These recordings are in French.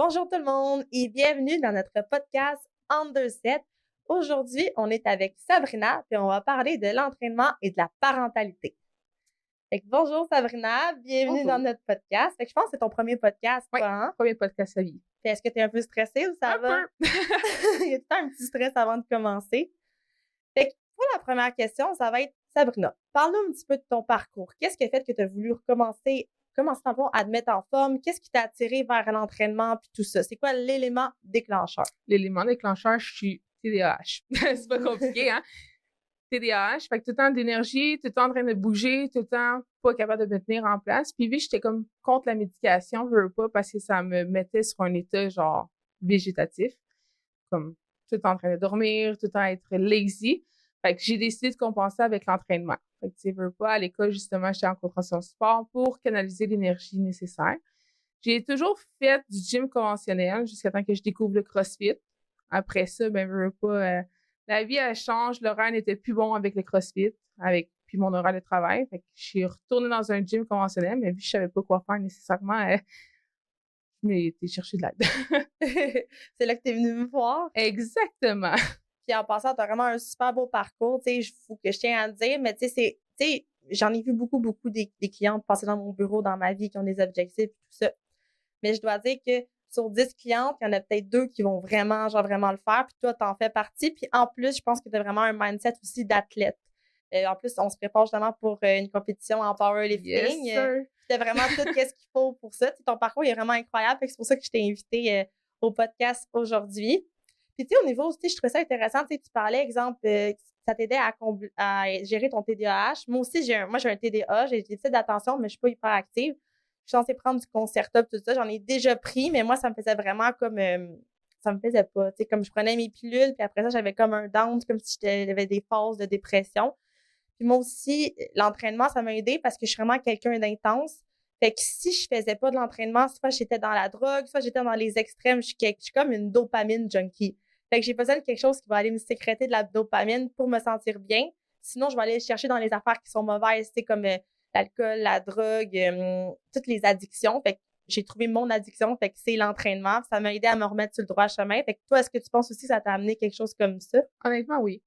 Bonjour tout le monde et bienvenue dans notre podcast Under7. Aujourd'hui, on est avec Sabrina et on va parler de l'entraînement et de la parentalité. Fait que bonjour Sabrina, bienvenue dans Bonjour. notre podcast. Fait que je pense que c'est ton premier podcast, Oui, toi, hein? premier podcast à vie. Fait est-ce que tu es un peu stressée ou ça Un va? peu. Il y a tout le temps un petit stress avant de commencer. Fait que pour la première question, ça va être Sabrina, parle-nous un petit peu de ton parcours. Qu'est-ce qui a fait que tu as voulu commencer à te mettre en forme? Qu'est-ce qui t'a attiré vers l'entraînement puis tout ça? C'est quoi l'élément déclencheur? L'élément déclencheur, je suis TDAH. C'est pas compliqué, hein? TDAH, fait que tout le temps d'énergie, tout le temps en train de bouger, tout le temps pas capable de me tenir en place. Puis vu que j'étais comme contre la médication, je veux pas, parce que ça me mettait sur un état genre végétatif, comme tout le temps en train de dormir, tout le temps être lazy. Fait que j'ai décidé de compenser avec l'entraînement. Fait que tu veux pas, à l'école, justement, j'étais en concentration sport pour canaliser l'énergie nécessaire. J'ai toujours fait du gym conventionnel jusqu'à temps que je découvre le CrossFit. Après ça, ben, veux pas, la vie, elle change. L'horaire n'était plus bon avec le CrossFit, puis mon horaire de travail. Fait que je suis retournée dans un gym conventionnel, mais vu que je savais pas quoi faire nécessairement, je m'ai été chercher de l'aide. C'est là que tu es venue me voir. Exactement. Puis en passant, tu as vraiment un super beau parcours. Tu sais, il faut que je tiens à le dire, mais tu sais, j'en ai vu beaucoup des clientes passer dans mon bureau dans ma vie qui ont des objectifs et tout ça. Mais je dois dire que sur 10 clientes, il y en a peut-être 2 qui vont vraiment, genre vraiment le faire. Puis toi, t'en fais partie. Puis en plus, je pense que tu as vraiment un mindset aussi d'athlète. En plus, on se prépare justement pour une compétition en Yes, powerlifting. sir. Tu as vraiment tout ce qu'il faut pour ça. T'sais, ton parcours est vraiment incroyable. Fait que c'est pour ça que je t'ai invité au podcast aujourd'hui. Puis tu sais, au niveau, je trouvais ça intéressant. Tu parlais, exemple, ça t'aidait à gérer ton TDAH. Moi aussi, j'ai un TDA, j'ai des déficits d'attention, mais je suis pas hyper active. Je suis censée prendre du Concerta tout ça. J'en ai déjà pris, mais moi, ça me faisait vraiment comme ça me faisait pas. Tu sais, comme je prenais mes pilules, puis après ça, j'avais comme un down, comme si j'avais des phases de dépression. Puis moi aussi, l'entraînement, ça m'a aidé parce que je suis vraiment quelqu'un d'intense. Fait que si je faisais pas de l'entraînement, soit j'étais dans la drogue, soit j'étais dans les extrêmes, je suis comme une dopamine junkie. Fait que j'ai besoin de quelque chose qui va aller me sécréter de la dopamine pour me sentir bien. Sinon, je vais aller chercher dans les affaires qui sont mauvaises, c'est comme l'alcool, la drogue, toutes les addictions. Fait que j'ai trouvé mon addiction, fait que c'est l'entraînement. Ça m'a aidé à me remettre sur le droit chemin. Fait que toi, est-ce que tu penses aussi que ça t'a amené quelque chose comme ça? Honnêtement, oui.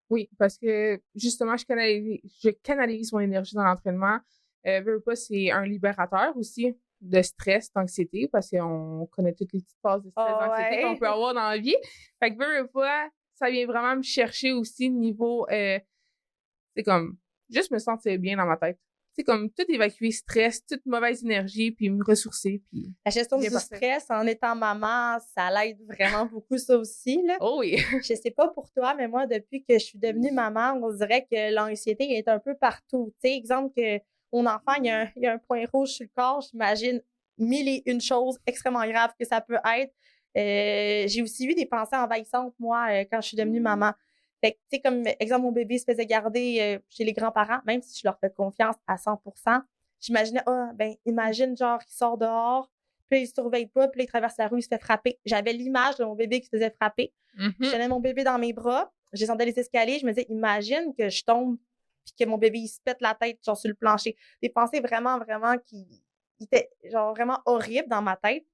Oui, parce que justement, je canalise mon énergie dans l'entraînement. Veux pas, c'est un libérateur aussi de stress, d'anxiété, parce qu'on connaît toutes les petites phases de stress, Oh d'anxiété qu'on ouais. peut avoir dans la vie. Fait que veux pas, ça vient vraiment me chercher aussi niveau, c'est comme, juste me sentir bien dans ma tête. C'est comme tout évacuer stress, toute mauvaise énergie, puis me ressourcer, puis La gestion bien du parfait. stress en étant maman, ça l'aide vraiment beaucoup, ça aussi, là. Oh oui! Je sais pas pour toi, mais moi, depuis que je suis devenue maman, on dirait que l'anxiété est un peu partout. Tu sais, exemple que mon enfant, il y a un point rouge sur le corps, j'imagine mille et une choses extrêmement graves que ça peut être. J'ai aussi eu des pensées envahissantes, moi, quand je suis devenue maman. Fait que, tu sais, comme exemple, mon bébé se faisait garder chez les grands-parents, même si je leur fais confiance à 100%, j'imaginais, ah, ben, imagine, genre, il sort dehors, puis il se surveille pas, puis là, il traverse la rue, il se fait frapper. J'avais l'image de mon bébé qui se faisait frapper. Je Mhm. tenais mon bébé dans mes bras, je descendais les escaliers, je me disais, imagine que je tombe puis que mon bébé, il se pète la tête, genre, sur le plancher. Des pensées vraiment qui étaient, genre, vraiment horribles dans ma tête.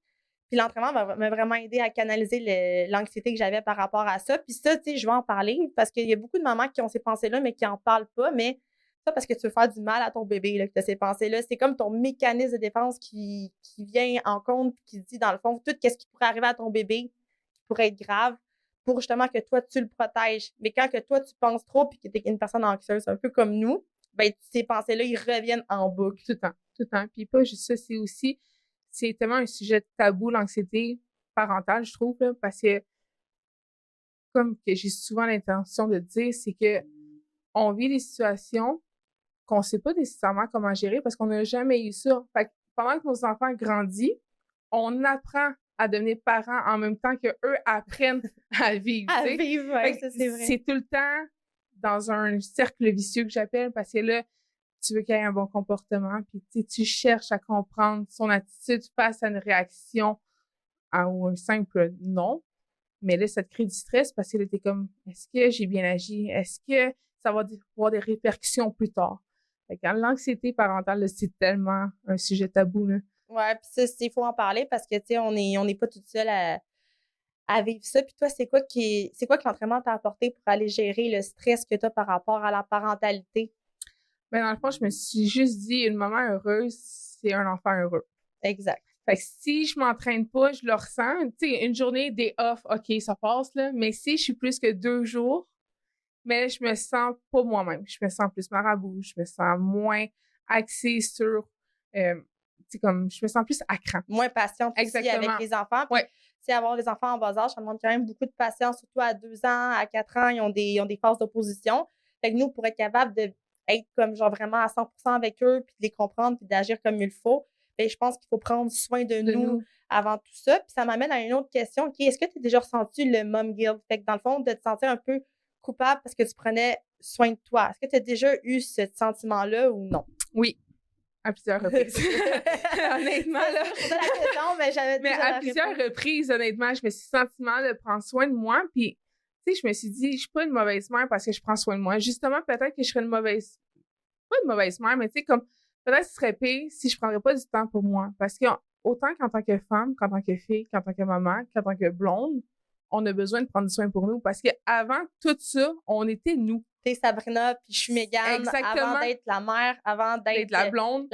Puis l'entraînement m'a vraiment aidé à canaliser l'anxiété que j'avais par rapport à ça. Puis ça, tu sais, je vais en parler parce qu'il y a beaucoup de mamans qui ont ces pensées-là, mais qui en parlent pas. Mais ça, parce que tu veux faire du mal à ton bébé, là, que tu as ces pensées-là. C'est comme ton mécanisme de défense qui vient en compte puis qui dit, dans le fond, tout ce qui pourrait arriver à ton bébé, qui pourrait être grave, pour justement que toi, tu le protèges. Mais quand que toi, tu penses trop puis que tu es une personne anxieuse, un peu comme nous, ben, ces pensées-là, ils reviennent en boucle. Tout le temps, tout le temps. Puis pas juste ça, c'est tellement un sujet tabou, l'anxiété parentale, je trouve, là, parce que, comme que j'ai souvent l'intention de dire, c'est que on vit des situations qu'on sait pas nécessairement comment gérer parce qu'on n'a jamais eu ça. Fait que pendant que nos enfants grandissent, on apprend à devenir parents en même temps que eux apprennent à vivre, tu À sais. vivre, Fait ouais, que ça, c'est vrai. c'est tout le temps dans un cercle vicieux que j'appelle parce que là, tu veux qu'il y ait un bon comportement, puis tu cherches à comprendre son attitude face à une réaction ou un simple non. Mais là, ça te crée du stress parce que là, t'es comme, est-ce que j'ai bien agi? Est-ce que ça va avoir des répercussions plus tard? Fait que l'anxiété parentale, là, c'est tellement un sujet tabou, là. Ouais, puis ça, il faut en parler parce que, tu sais, on n'est pas toute seule à vivre ça. Puis toi, c'est quoi que l'entraînement t'a apporté pour aller gérer le stress que tu as par rapport à la parentalité? Mais dans le fond, je me suis juste dit, une maman heureuse, c'est un enfant heureux. Exact. Fait que si je m'entraîne pas, je le ressens. Tu sais, une journée des off, OK, ça passe, là. Mais si je suis plus que 2 jours, mais je me sens pas moi-même. Je me sens plus marabout, je me sens moins axée sur, tu sais, comme, je me sens plus à cran. Moins patiente aussi avec Exactement. les enfants. Puis, Ouais. tu sais, avoir des enfants en bas âge, ça demande quand même beaucoup de patience, surtout à 2 ans, à 4 ans, ils ont des phases d'opposition. Fait que nous, pour être capable d'être comme genre vraiment à 100% avec eux, puis de les comprendre, puis d'agir comme il faut, bien, je pense qu'il faut prendre soin de nous avant tout ça. Puis ça m'amène à une autre question qui est, est-ce que tu as déjà ressenti le mom guilt? Fait que dans le fond, de te sentir un peu coupable parce que tu prenais soin de toi. Est-ce que tu as déjà eu ce sentiment-là ou non? Oui, à plusieurs reprises. Honnêtement, là. Je posais la question, mais j'avais Mais à plusieurs reprises, honnêtement, je me suis senti mal de prendre soin de moi. Puis, tu sais, je me suis dit, je suis pas une mauvaise mère parce que je prends soin de moi. Justement, peut-être que je serais pas une mauvaise mère, mais tu sais, comme, peut-être que ce serait pire si je prendrais pas du temps pour moi. Parce que, autant qu'en tant que femme, qu'en tant que fille, qu'en tant que maman, qu'en tant que blonde, on a besoin de prendre soin pour nous. Parce qu'avant tout ça, on était nous. T'es Sabrina, puis je suis Mégane. Exactement. Avant d'être la mère, avant d'être la blonde,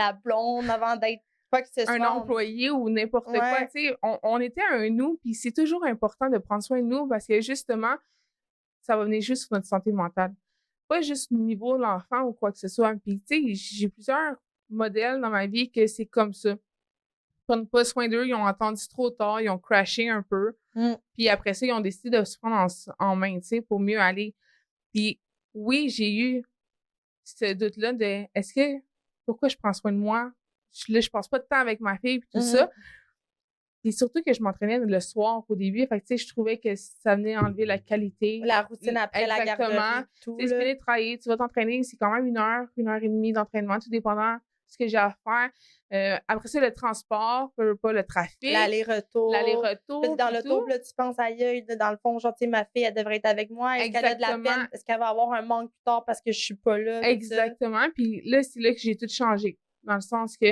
avant d'être quoi que ce soit. Un employé ou n'importe quoi. Tu sais, on était un nous, puis c'est toujours important de prendre soin de nous parce que justement, ça va venir juste sur notre santé mentale. Pas juste au niveau de l'enfant ou quoi que ce soit. Puis, tu sais, j'ai plusieurs modèles dans ma vie que c'est comme ça. Ils prennent pas soin d'eux, ils ont attendu trop tard, ils ont crashé un peu. Puis après ça, ils ont décidé de se prendre en main, tu sais, pour mieux aller. Puis oui, j'ai eu ce doute-là de pourquoi je prends soin de moi? Je passe pas de temps avec ma fille, puis tout ça. Et surtout que je m'entraînais le soir au début. Fait que, tu sais, je trouvais que ça venait enlever la qualité. La routine après la garderie. Tu sais, tu finis de travailler, tu vas t'entraîner, c'est quand même 1 heure et demie d'entraînement, tout dépendant de ce que j'ai à faire. Après ça, le transport, pas le trafic. L'aller-retour. L'aller-retour. Dans l'auto, là, tu penses aïe, dans le fond, genre, tu sais, ma fille, elle devrait être avec moi. Est-ce qu'elle a de la peine? Est-ce qu'elle va avoir un manque plus tard parce que je suis pas là? Exactement. Puis là, c'est là que j'ai tout changé. Dans le sens que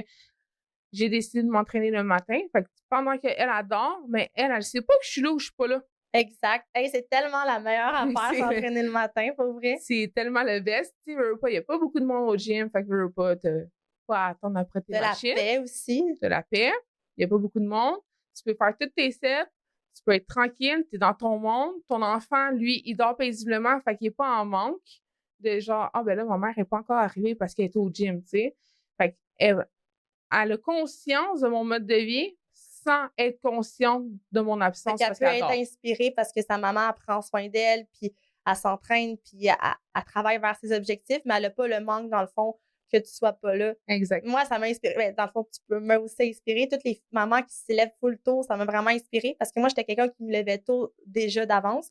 j'ai décidé de m'entraîner le matin. Fait que pendant qu'elle adore, mais elle sait pas que je suis là ou je suis pas là. Exact. Hey, c'est tellement la meilleure affaire, s'entraîner le matin, pour vrai. C'est tellement le best. Tu sais, il n'y a pas beaucoup de monde au gym, fait que veux pas attendre après tes machines. De la paix aussi. De la paix. Il n'y a pas beaucoup de monde. Tu peux faire tous tes sets. Tu peux être tranquille. Tu es dans ton monde. Ton enfant, lui, il dort paisiblement, fait qu'il n'est pas en manque de genre, ben là, ma mère n'est pas encore arrivée parce qu'elle est au gym, tu sais. Fait qu'elle a conscience de mon mode de vie sans être consciente de mon absence. Elle peut être inspirée parce que sa maman prend soin d'elle, puis elle s'entraîne, puis elle travaille vers ses objectifs, mais elle n'a pas le manque, dans le fond, que tu sois pas là. Exact. Moi, ça m'a inspiré. Dans le fond, tu peux aussi inspirer. Toutes les mamans qui se lèvent full tôt, ça m'a vraiment inspirée parce que moi, j'étais quelqu'un qui me levait tôt déjà d'avance.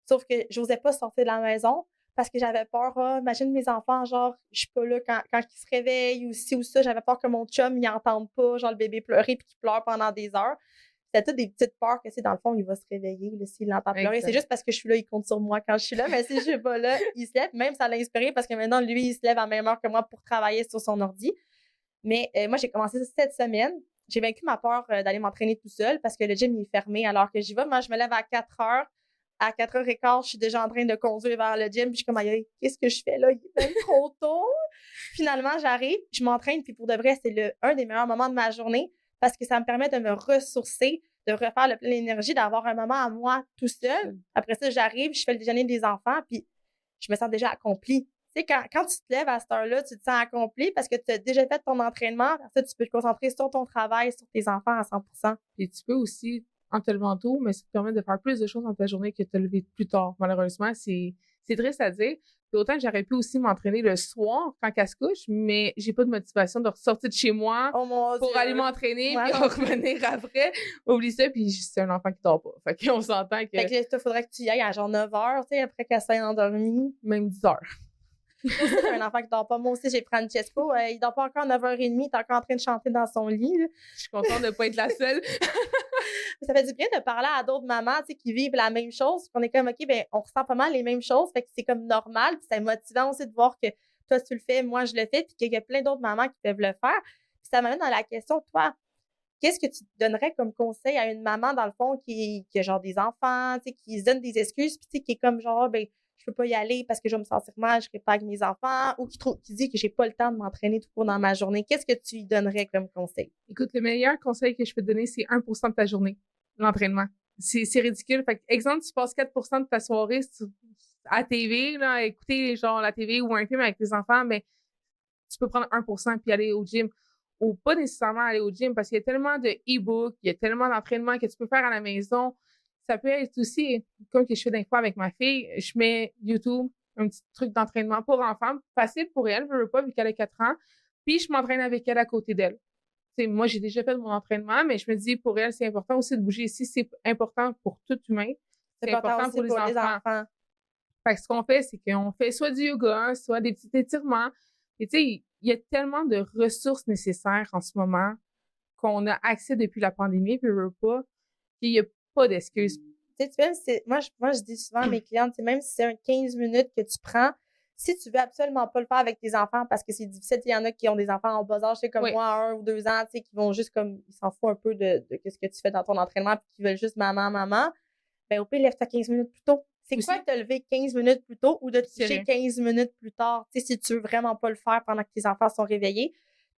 Sauf que j'osais pas sortir de la maison parce que j'avais peur. Imagine mes enfants, genre, je suis pas là quand ils se réveillent ou ci ou ça. J'avais peur que mon chum, il entende pas, genre, le bébé pleurer puis qu'il pleure pendant des heures. C'était toutes des petites peurs que, dans le fond, il va se réveiller s'il l'entend pleurer. C'est juste parce que je suis là, il compte sur moi quand je suis là. Mais si je suis pas là, il se lève. Même ça l'a inspiré parce que maintenant, lui, il se lève à la même heure que moi pour travailler sur son ordi. Mais moi, j'ai commencé cette semaine. J'ai vaincu ma peur d'aller m'entraîner tout seul parce que le gym il est fermé alors que j'y vais. Moi, je me lève à 4 heures. À 4h15, je suis déjà en train de conduire vers le gym. Puis je suis comme, qu'est-ce que je fais là? Il est même trop tôt. Finalement, j'arrive, je m'entraîne. Puis pour de vrai, c'est un des meilleurs moments de ma journée parce que ça me permet de me ressourcer, de refaire le plein d'énergie, d'avoir un moment à moi tout seul. Après ça, j'arrive, je fais le déjeuner des enfants, puis je me sens déjà accomplie. Tu sais, quand tu te lèves à cette heure-là, tu te sens accomplie parce que tu as déjà fait ton entraînement. Après ça, tu peux te concentrer sur ton travail, sur tes enfants à 100%. Et tu peux aussi, en te levant tôt, mais ça te permet de faire plus de choses dans ta journée que de te lever plus tard. Malheureusement, c'est triste à dire. Puis autant que j'aurais pu aussi m'entraîner le soir quand elle se couche, mais j'ai pas de motivation de ressortir de chez moi pour aller m'entraîner puis revenir après. Oublie ça, puis c'est un enfant qui dort pas. Fait qu'on s'entend que... Fait que il faudrait que tu y ailles à genre 9h, tu sais, après qu'elle s'est endormie. Même 10h. C'est un enfant qui dort pas. Moi aussi, j'ai Francesco. Il dort pas encore à 9h30. Il est encore en train de chanter dans son lit. Là. Je suis contente de pas être la seule. Ça fait du bien de parler à d'autres mamans, tu sais, qui vivent la même chose. On est comme, OK, ben, on ressent pas mal les mêmes choses. Fait que c'est comme normal. Puis c'est motivant aussi de voir que toi, tu le fais, moi, je le fais. Puis qu'il y a plein d'autres mamans qui peuvent le faire. Puis ça m'amène dans la question, toi, qu'est-ce que tu donnerais comme conseil à une maman, dans le fond, qui a genre des enfants, tu sais, qui se donne des excuses, puis tu sais, qui est comme genre, ben, je peux pas y aller parce que je vais me sentir mal, je serai pas avec mes enfants, ou qui dit que j'ai pas le temps de m'entraîner tout court dans ma journée. Qu'est-ce que tu lui donnerais comme conseil? Écoute, le meilleur conseil que je peux te donner, c'est 1% de ta journée, l'entraînement. C'est ridicule. Fait que, exemple, tu passes 4% de ta soirée à TV, là, à écouter genre la TV ou un film avec tes enfants, mais tu peux prendre 1% puis aller au gym. Ou pas nécessairement aller au gym parce qu'il y a tellement de e-books, il y a tellement d'entraînements que tu peux faire à la maison. Ça peut être aussi, comme que je fais des fois avec ma fille, je mets YouTube, un petit truc d'entraînement pour enfants, facile pour elle, je veux pas, vu qu'elle a 4 ans, puis je m'entraîne avec elle à côté d'elle. T'sais, moi, j'ai déjà fait mon entraînement, mais je me dis, pour elle, c'est important aussi de bouger. Si c'est important pour tout humain, c'est important pour les enfants. Fait que ce qu'on fait, c'est qu'on fait soit du yoga, soit des petits étirements. Et tu sais, il y a tellement de ressources nécessaires en ce moment qu'on a accès depuis la pandémie, puis pas, qu'il n'y a pas d'excuses. Tu sais, moi, je dis souvent à mes clientes, même si c'est un 15 minutes que tu prends, si tu veux absolument pas le faire avec tes enfants parce que c'est difficile, il y en a qui ont des enfants en bas âge, comme Oui. moi, 1 ou 2 ans, qui vont juste comme, ils s'en foutent un peu de ce que tu fais dans ton entraînement puis qui veulent juste maman, ben au pire, lève-toi 15 minutes plus tôt. C'est quoi de te lever 15 minutes plus tôt ou de te coucher 15 minutes plus tard, si tu veux vraiment pas le faire pendant que tes enfants sont réveillés.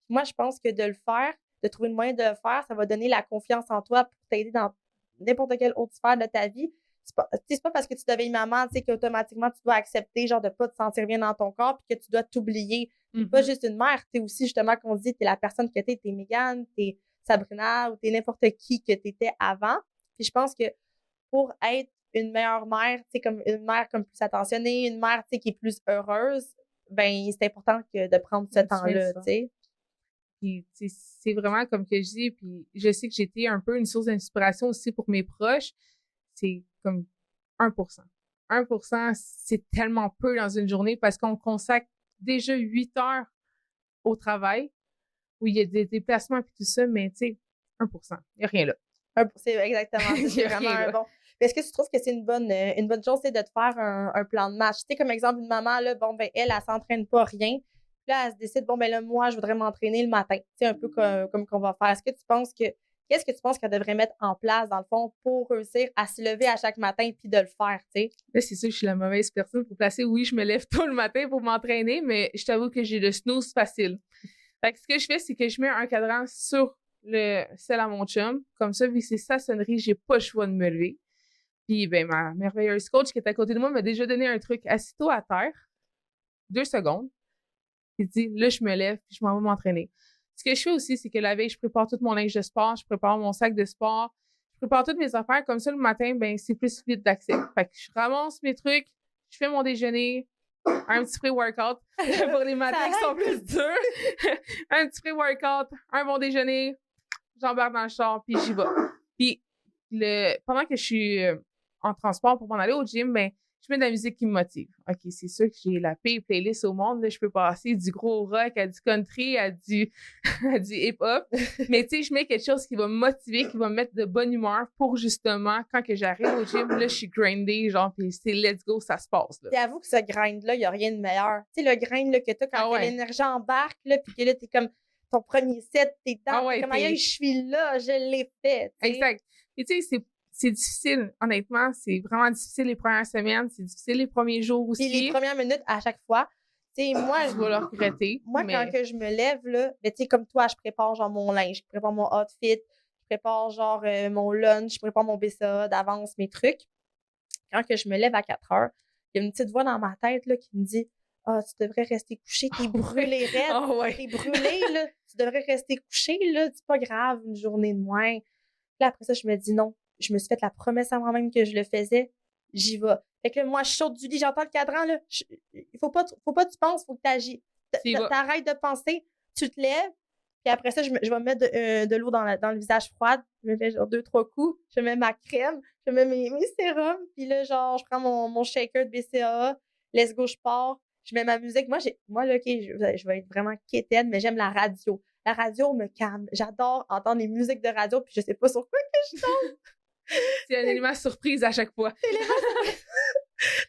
Moi, je pense que de le faire, de trouver le moyen de le faire, ça va donner la confiance en toi pour t'aider dans n'importe quelle autre sphère de ta vie. C'est pas parce que tu deviens maman, qu'automatiquement tu dois accepter, genre, de pas te sentir bien dans ton corps puis que tu dois t'oublier. T'es pas juste une mère, t'es aussi, justement, qu'on dit, t'es la personne que t'es Mégane, t'es Sabrina ou t'es n'importe qui que t'étais avant. Puis je pense que pour être une meilleure mère, comme une mère comme plus attentionnée, une mère, qui est plus heureuse, ben, c'est important de prendre ce temps-là, tu sais. Puis, c'est vraiment comme que je dis, puis je sais que j'étais un peu une source d'inspiration aussi pour mes proches. C'est comme 1%. 1%, c'est tellement peu dans une journée parce qu'on consacre déjà 8 heures au travail où il y a des déplacements et tout ça, mais tu sais, 1%. Il n'y a rien là. C'est exactement ça. C'est vraiment un bon. Est-ce que tu trouves que c'est une bonne chose, c'est de te faire un plan de match? Tu sais, comme exemple, une maman, là, bon, ben, elle s'entraîne pas rien. Puis là, elle se décide, bon, ben là, moi, je voudrais m'entraîner le matin. Tu sais, un peu comme qu'on va faire. Qu'est-ce que tu penses qu'elle devrait mettre en place, dans le fond, pour réussir à se lever à chaque matin puis de le faire, tu sais? Là, c'est sûr que je suis la mauvaise personne pour placer. Oui, je me lève tôt le matin pour m'entraîner, mais je t'avoue que j'ai le snooze facile. Fait que ce que je fais, c'est que je mets un cadran sur celle à mon chum. Comme ça, vu que c'est sa sonnerie, j'ai pas le choix de me lever. Puis, ben, ma merveilleuse coach qui est à côté de moi m'a déjà donné un truc. Assis-toi à terre, 2 secondes. Il dit, là, je me lève, puis je m'en vais m'entraîner. Ce que je fais aussi, c'est que la veille, je prépare tout mon linge de sport, je prépare mon sac de sport, je prépare toutes mes affaires. Comme ça, le matin, ben, c'est plus vite d'accès. Fait que je ramasse mes trucs, je fais mon déjeuner, un petit pré-workout pour les matins qui sont plus durs. Un petit pré-workout, un bon déjeuner, j'embarque dans le char, puis j'y vais. Puis, pendant que je suis en transport pour m'en aller au gym, ben, je mets de la musique qui me motive. OK, c'est sûr que j'ai la pire playlist au monde. Là, je peux passer du gros rock à du country, à du hip-hop. Mais tu sais, je mets quelque chose qui va me motiver, qui va me mettre de bonne humeur pour justement, quand que j'arrive au gym, là, je suis grindée, genre, puis c'est let's go, ça se passe. Puis avoue que ce grind-là, il n'y a rien de meilleur. Tu sais, le grind là, que tu as quand l'énergie embarque, là, puis que là, tu es comme ton premier set, t'es dedans, comme je suis là, je l'ai fait. T'sais. Exact. Et tu sais, c'est difficile, honnêtement. C'est vraiment difficile les premières semaines. C'est difficile les premiers jours aussi. Puis les premières minutes à chaque fois. Tu sais, moi, je vais le regretter. Moi, quand que je me lève, là, ben, tu sais, comme toi, je prépare genre mon linge, je prépare mon outfit, je prépare genre mon lunch, je prépare mon BCA d'avance, mes trucs. Quand que je me lève à 4 heures, il y a une petite voix dans ma tête là, qui me dit « Ah, tu devrais rester couché, t'es brûlé raide, t'es brûlé, là, tu devrais rester couché, là, c'est pas grave, une journée de moins. » Puis après ça, je me dis non. Je me suis fait la promesse à moi-même que je le faisais. J'y vais. Fait que là, moi, je saute du lit, j'entends le cadran, là. Faut pas que tu penses, faut que tu agis. T'arrêtes de penser, tu te lèves, puis après ça, je vais mettre de l'eau dans le visage froid. Je me fais genre 2-3 coups. Je mets ma crème, je mets mes sérums, puis là, genre, je prends mon shaker de BCAA. Let's go, je pars. Je mets ma musique. Moi là, OK, je vais être vraiment quétaine, mais j'aime la radio. La radio me calme. J'adore entendre les musiques de radio, puis je sais pas sur quoi que je tombe. C'est un élément surprise à chaque fois. Tout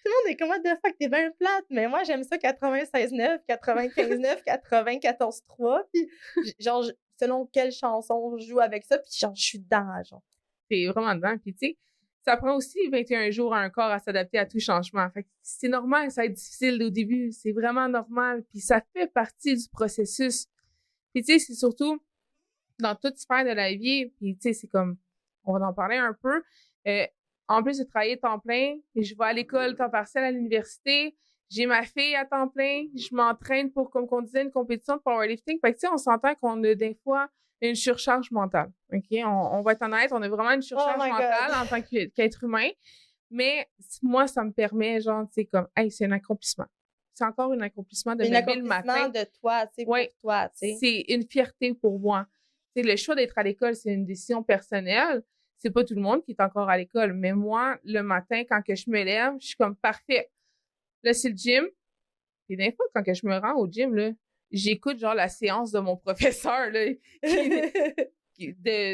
le monde est comme, what the fuck, t'es bien plate. Mais moi, j'aime ça 96.9, 95.9, 94.3. Puis, genre, selon quelle chanson je joue avec ça, puis genre, je suis dedans, genre. T'es vraiment dedans. Puis, tu sais, ça prend aussi 21 jours à un corps à s'adapter à tout changement. Fait que c'est normal, ça va être difficile au début. C'est vraiment normal. Puis, ça fait partie du processus. Puis, tu sais, c'est surtout dans toute sphère de la vie. Puis, tu sais, c'est comme, on va en parler un peu. En plus de travailler temps plein, je vais à l'école temps partiel à l'université. J'ai ma fille à temps plein. Je m'entraîne pour, comme on disait, une compétition de powerlifting. Fait que, tu sais, on s'entend qu'on a des fois une surcharge mentale. OK? On va être honnête, on a vraiment une surcharge mentale en tant qu'être humain. Mais moi, ça me permet, genre, tu sais, comme, hey, c'est un accomplissement. C'est encore un accomplissement de me lever le matin. De toi, tu sais, pour toi, tu sais. C'est une fierté pour moi. Tu sais, le choix d'être à l'école, c'est une décision personnelle. C'est pas tout le monde qui est encore à l'école. Mais moi, le matin, quand que je me lève, je suis comme parfait. Là, c'est le gym. Et des fois, quand que je me rends au gym, là, j'écoute genre la séance de mon professeur là,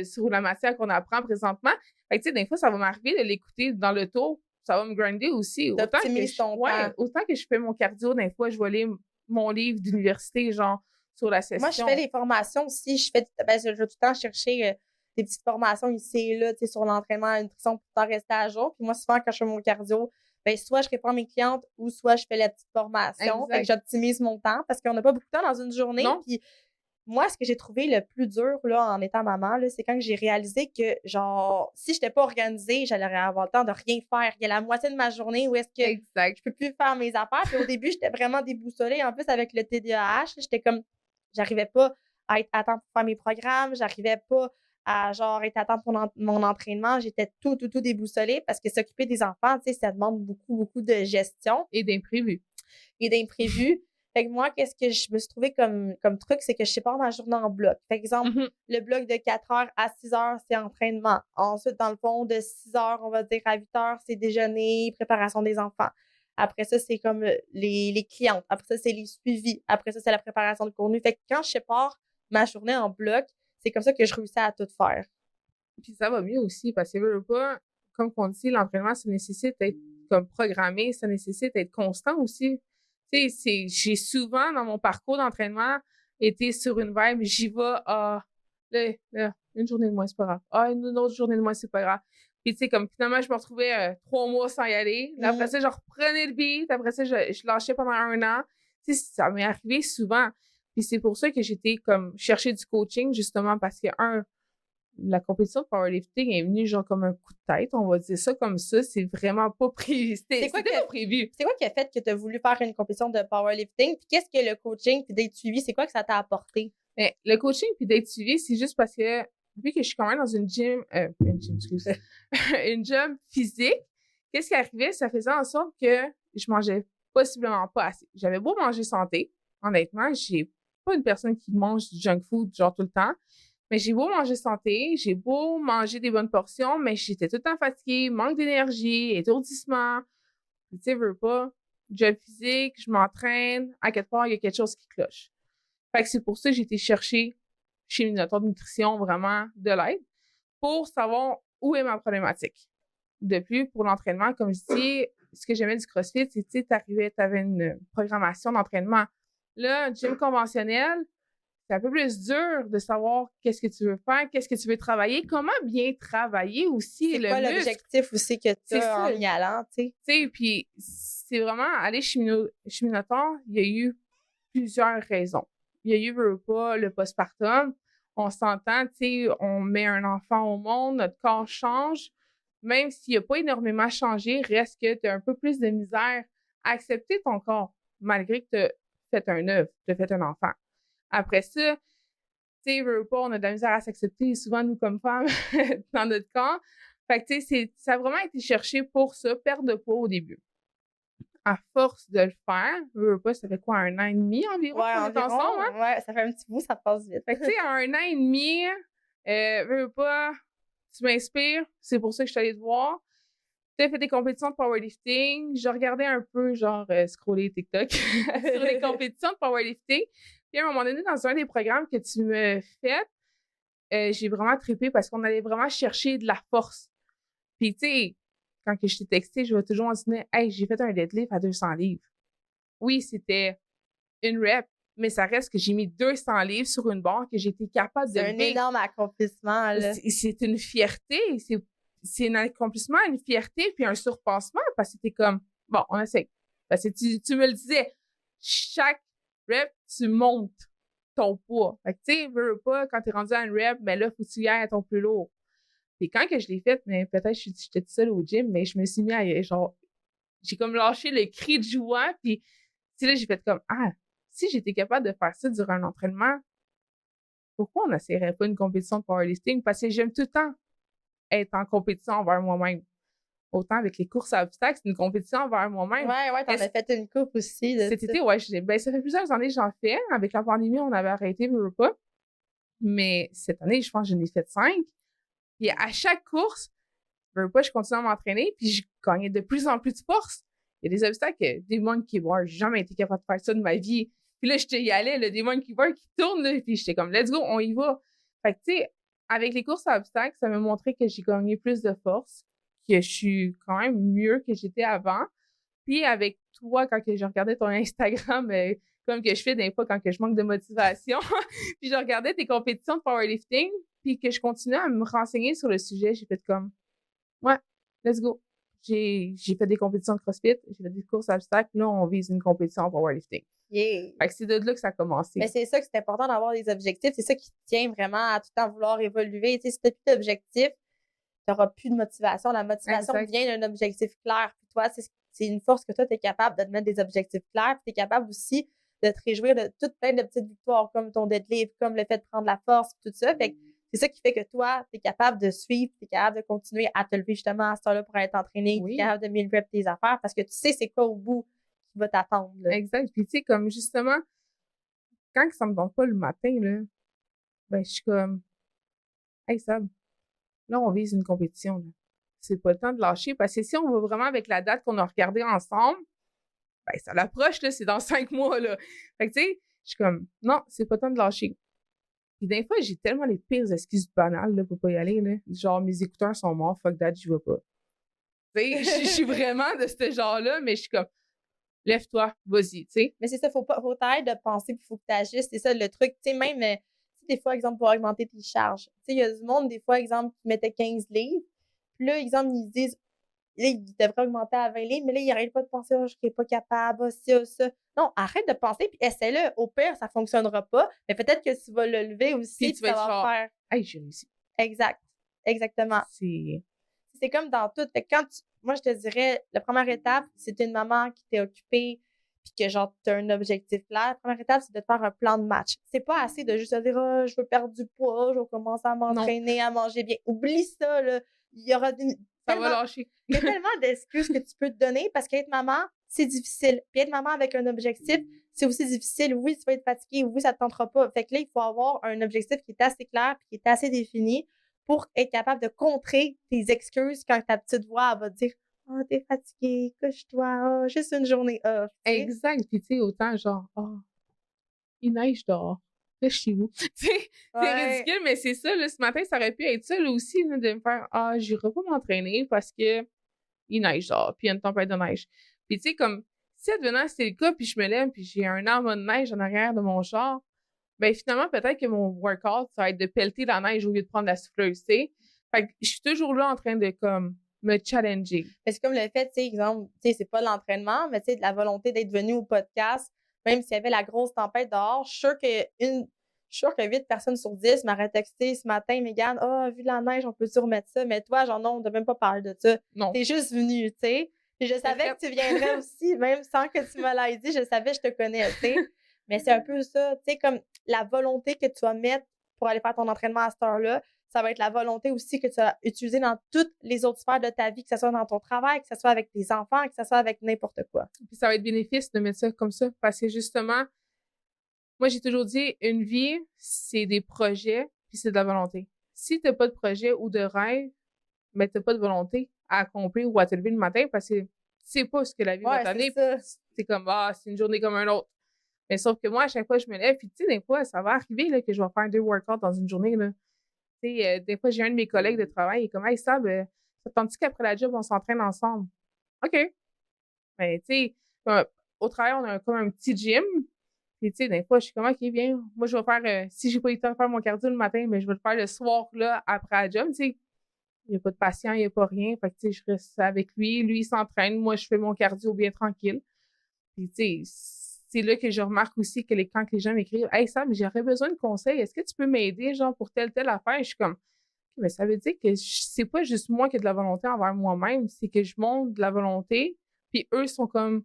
sur la matière qu'on apprend présentement. Fait que, tu sais, des fois, ça va m'arriver de l'écouter dans le tour. Ça va me grinder aussi. Autant que je fais mon cardio, des fois, je vais lire mon livre d'université, genre, sur la session. Moi, je fais les formations aussi. Je vais tout le temps chercher des petites formations ici et là, tu sais, sur l'entraînement, la nutrition pour t'en rester à jour. Puis moi, souvent, quand je fais mon cardio, ben, soit je réponds à mes clientes ou soit je fais la petite formation. Fait que j'optimise mon temps parce qu'on n'a pas beaucoup de temps dans une journée. Non. Puis moi, ce que j'ai trouvé le plus dur, là, en étant maman, là, c'est quand j'ai réalisé que, genre, si je n'étais pas organisée, j'allais avoir le temps de rien faire. Il y a la moitié de ma journée où est-ce que je peux plus faire mes affaires. Puis au début, j'étais vraiment déboussolée. En plus, avec le TDAH, j'étais comme, j'arrivais pas à être à temps pour faire mes programmes. J'arrivais pas à, genre, être à temps pour mon entraînement. J'étais tout déboussolée parce que s'occuper des enfants, tu sais, ça demande beaucoup de gestion. Et d'imprévus. Fait que moi, qu'est-ce que je me suis trouvé comme truc, c'est que je sépare ma journée en blocs. Par exemple, le bloc de 4 heures à 6 heures, c'est entraînement. Ensuite, dans le fond, de 6 heures, on va dire à 8 heures, c'est déjeuner, préparation des enfants. Après ça, c'est comme les clientes. Après ça, c'est les suivis. Après ça, c'est la préparation de contenu. Fait que quand je sépare ma journée en blocs, c'est comme ça que je réussis à tout faire. Puis ça va mieux aussi parce que, pas, comme on dit, l'entraînement, ça nécessite d'être comme programmé, ça nécessite d'être constant aussi. Tu sais, j'ai souvent, dans mon parcours d'entraînement, été sur une vibe, j'y vais, là, une journée de moins, c'est pas grave. Une autre journée de moins, c'est pas grave. Puis, tu sais, comme finalement, je me retrouvais 3 mois sans y aller. Là, après ça, je reprenais le beat. Après ça, je lâchais pendant 1 an. Tu sais, ça m'est arrivé souvent. Puis c'est pour ça que j'étais comme chercher du coaching, justement, parce que, la compétition de powerlifting est venue genre comme un coup de tête, on va dire ça comme ça. C'est vraiment pas prévu. C'était pas prévu. C'est quoi qui a fait que tu as voulu faire une compétition de powerlifting? Puis qu'est-ce que le coaching puis d'être suivi, c'est quoi que ça t'a apporté? Ben, le coaching puis d'être suivi, c'est juste parce que vu que je suis quand même dans une job physique, qu'est-ce qui arrivait? Ça faisait en sorte que je mangeais possiblement pas assez. J'avais beau manger santé, honnêtement, j'ai pas une personne qui mange du junk food genre tout le temps. Mais j'ai beau manger santé, j'ai beau manger des bonnes portions, mais j'étais tout le temps fatiguée, manque d'énergie, étourdissement. Tu sais, veux pas, job physique, je m'entraîne, à quelque part, il y a quelque chose qui cloche. Fait que c'est pour ça que j'ai été chercher chez Minotaur de nutrition vraiment de l'aide pour savoir où est ma problématique. De plus, pour l'entraînement, comme je dis, ce que j'aimais du CrossFit, c'est que tu avais une programmation d'entraînement. Là, gym conventionnel, c'est un peu plus dur de savoir qu'est-ce que tu veux faire, qu'est-ce que tu veux travailler, comment bien travailler aussi c'est le quoi muscle. l'objectif aussi que tu as en y allant, tu sais. Puis c'est vraiment aller chez Minotaur, il y a eu plusieurs raisons. Il y a eu pas le postpartum. On s'entend, tu sais, on met un enfant au monde, notre corps change. Même s'il n'a pas énormément changé, reste que tu as un peu plus de misère à accepter ton corps, malgré que tu as fait un œuf, tu as fait un enfant. Après ça, tu sais, on a de la misère à s'accepter, souvent, nous, comme femmes, dans notre corps. Fait que, tu sais, ça a vraiment été cherché pour ça, perdre de poids au début. À force de le faire, ça fait quoi, 1 an et demi environ qu'on est ensemble, hein? Ouais, ça fait un petit bout, ça passe vite. Fait que, tu sais, à 1 an et demi, tu m'inspires, c'est pour ça que je suis allée te voir. Tu as fait des compétitions de powerlifting. Je regardais un peu, genre, scroller TikTok sur les compétitions de powerlifting. Puis à un moment donné, dans un des programmes que tu me fais, j'ai vraiment trippé parce qu'on allait vraiment chercher de la force. Puis, tu sais, quand je t'ai texté, je vais toujours mentionner « Hey, j'ai fait un deadlift à 200 livres. » Oui, c'était une rep, mais ça reste que j'ai mis 200 livres sur une barre que j'ai été capable de C'est un lever. énorme accomplissement, là. C'est une fierté, c'est un accomplissement, une fierté, puis un surpassement, parce que t'es comme, bon, on essaie. Parce que tu me le disais, chaque rep, tu montes ton poids. Fait que, tu sais, veux pas, quand t'es rendu à une rep, mais là, faut que tu y ailles à ton plus lourd. Puis quand que je l'ai faite, mais peut-être j'étais toute seule au gym, mais je me suis mis à, genre, j'ai comme lâché le cri de joie, puis, tu sais, là, j'ai fait comme, ah, si j'étais capable de faire ça durant un entraînement, pourquoi on n'essaierait pas une compétition de powerlifting? Parce que j'aime tout le temps être en compétition envers moi-même. Autant avec les courses à obstacles, c'est une compétition envers moi-même. Ouais, t'en as fait une coupe aussi. Cet été, ouais, ben, ça fait plusieurs années que j'en fais. Avec la pandémie, on avait arrêté, mais pas. Mais cette année, je pense que j'en ai fait 5. Puis à chaque course, je continue à m'entraîner, puis je gagnais de plus en plus de force. Il y a des obstacles, des monkey bars, j'ai jamais été capable de faire ça de ma vie. Puis là, j'étais y allais, là, des monkey bars qui tournent, là, puis j'étais comme, let's go, on y va. Fait que, tu sais, avec les courses à obstacles, ça m'a montré que j'ai gagné plus de force, que je suis quand même mieux que j'étais avant. Puis avec toi, quand que je regardais ton Instagram, comme que je fais des fois quand que je manque de motivation, puis je regardais tes compétitions de powerlifting, puis que je continuais à me renseigner sur le sujet, j'ai fait comme, ouais, let's go. J'ai fait des compétitions de CrossFit, j'ai fait des courses à obstacles, là, on vise une compétition en powerlifting. Yeah. Fait que c'est de là que ça a commencé. Mais c'est ça que c'est important d'avoir des objectifs. C'est ça qui te tient vraiment à tout le temps vouloir évoluer. Tu sais, si t'as plus d'objectifs, t'auras plus de motivation. La motivation Exact. vient d'un objectif clair. Puis toi, c'est une force que toi, t'es capable de te mettre des objectifs clairs. Puis t'es capable aussi de te réjouir de toutes plein de petites victoires, comme ton deadlift, comme le fait de prendre la force, tout ça. Fait que c'est ça qui fait que toi, t'es capable de suivre, t'es capable de continuer à te lever justement à ce temps-là pour être entraîné, Oui. t'es capable de mille rep tes affaires parce que tu sais c'est quoi au bout qui va t'attendre. Là. Exact. Puis tu sais, comme justement, quand ça me donne pas le matin, là, ben je suis comme, hey Sab, là, on vise une compétition. Là. C'est pas le temps de lâcher parce que si on va vraiment avec la date qu'on a regardée ensemble, ben ça l'approche, là, c'est dans 5 mois, là. Fait que tu sais, je suis comme, non, c'est pas le temps de lâcher. Puis des fois, j'ai tellement les pires excuses banales, là, pour pas y aller, là. Genre, mes écouteurs sont morts, fuck that, j'y vais pas. Tu sais, je suis vraiment de ce genre-là, mais je suis comme, lève-toi, vas-y, tu sais. Mais c'est ça, faut t'arrêter de penser puis faut que tu agisses. C'est ça le truc. Tu sais, même, des fois, exemple, pour augmenter tes charges. Tu sais, il y a du monde, des fois, exemple, qui mettait 15 livres. Puis là, exemple, ils se disent, là, ils devraient augmenter à 20 livres, mais là, ils n'arrêtent pas de penser, oh, je serais pas capable, oh, ça, oh, ça. Non, arrête de penser puis essaie-le. Au pire, ça fonctionnera pas, mais peut-être que tu vas le lever aussi Puis puis tu vas être ça va genre, faire. hey, j'ai réussi. Exact. Exactement. C'est comme dans tout. Fait que moi, je te dirais, la première étape, c'est une maman qui t'est occupée puis que genre, t'as un objectif clair. La première étape, c'est de te faire un plan de match. C'est pas assez de juste te dire, oh, je veux perdre du poids, je vais commencer à m'entraîner, à manger bien. Oublie ça, là. Il y aura ça va lâcher. Il y a tellement d'excuses que tu peux te donner parce qu'être maman, c'est difficile. Puis être maman avec un objectif, c'est aussi difficile. Oui, tu vas être fatigué. Oui, ça te tentera pas. Fait que là, il faut avoir un objectif qui est assez clair puis qui est assez défini pour être capable de contrer tes excuses quand ta petite voix elle va te dire « Oh, t'es fatiguée, couche-toi, oh, juste une journée off. » Exact. Puis tu sais, autant genre, oh, il neige dehors. Reste chez vous. Tu sais, c'est ridicule, mais c'est ça. Là, ce matin, ça aurait pu être ça là, aussi, là, de me faire, ah, j'irai pas m'entraîner parce que il neige dehors, puis il y a une tempête de neige. Puis tu sais, comme, si advenant c'était le cas, puis je me lève, puis j'ai un arbre de neige en arrière de mon char, ben finalement, peut-être que mon workout, ça va être de pelleter la neige au lieu de prendre la souffleuse, tu sais. Fait que je suis toujours là en train de, comme, me challenger. Mais c'est comme le fait, tu sais, exemple, tu sais, c'est pas l'entraînement, mais tu sais, de la volonté d'être venu au podcast, même s'il y avait la grosse tempête dehors, je suis sûre que 8 personnes sur 10 m'auraient texté ce matin, Mégane, ah, vu la neige, on peut-tu remettre ça? Mais toi, genre, non, on ne même pas parler de ça. Non. T'es juste venu, tu sais. Puis je savais que tu viendrais aussi, même sans que tu me l'aies dit, je savais, je te connais, tu sais. Mais c'est un peu ça, tu sais, comme la volonté que tu vas mettre pour aller faire ton entraînement à cette heure-là, ça va être la volonté aussi que tu vas utiliser dans toutes les autres sphères de ta vie, que ce soit dans ton travail, que ce soit avec tes enfants, que ce soit avec n'importe quoi. Puis ça va être bénéfice de mettre ça comme ça, parce que justement, moi, j'ai toujours dit, une vie, c'est des projets, puis c'est de la volonté. Si t'as pas de projet ou de rêve, mais t'as pas de volonté à accomplir ou à te lever le matin, parce que tu sais pas ce que la vie va t'amener. C'est comme, ah, c'est une journée comme un autre. Mais sauf que moi, à chaque fois, je me lève, puis tu sais, des fois, ça va arriver là, que je vais faire 2 workouts dans une journée, là. Tu sais, des fois, j'ai un de mes collègues de travail, il est comme, hey, Sab, ça te tente-tu qu'après la job, on s'entraîne ensemble? OK. Mais tu sais, au travail, on a comme un petit gym. Puis Puis, tu sais, des fois, je suis comme, OK, bien, moi, je vais faire, si j'ai pas eu le temps de faire mon cardio le matin, mais je vais le faire le soir, là, après la job, tu sais. Il n'y a pas de patient, il n'y a pas rien. Fait que, tu sais, je reste avec lui. Lui, il s'entraîne. Moi, je fais mon cardio bien tranquille. Puis, tu sais, c'est là que je remarque aussi que quand les gens m'écrivent, Hey Sam, j'aurais besoin de conseils. Est-ce que tu peux m'aider, genre, pour telle affaire? Je suis comme, mais ça veut dire que c'est pas juste moi qui ai de la volonté envers moi-même, c'est que je montre de la volonté. Puis eux sont comme,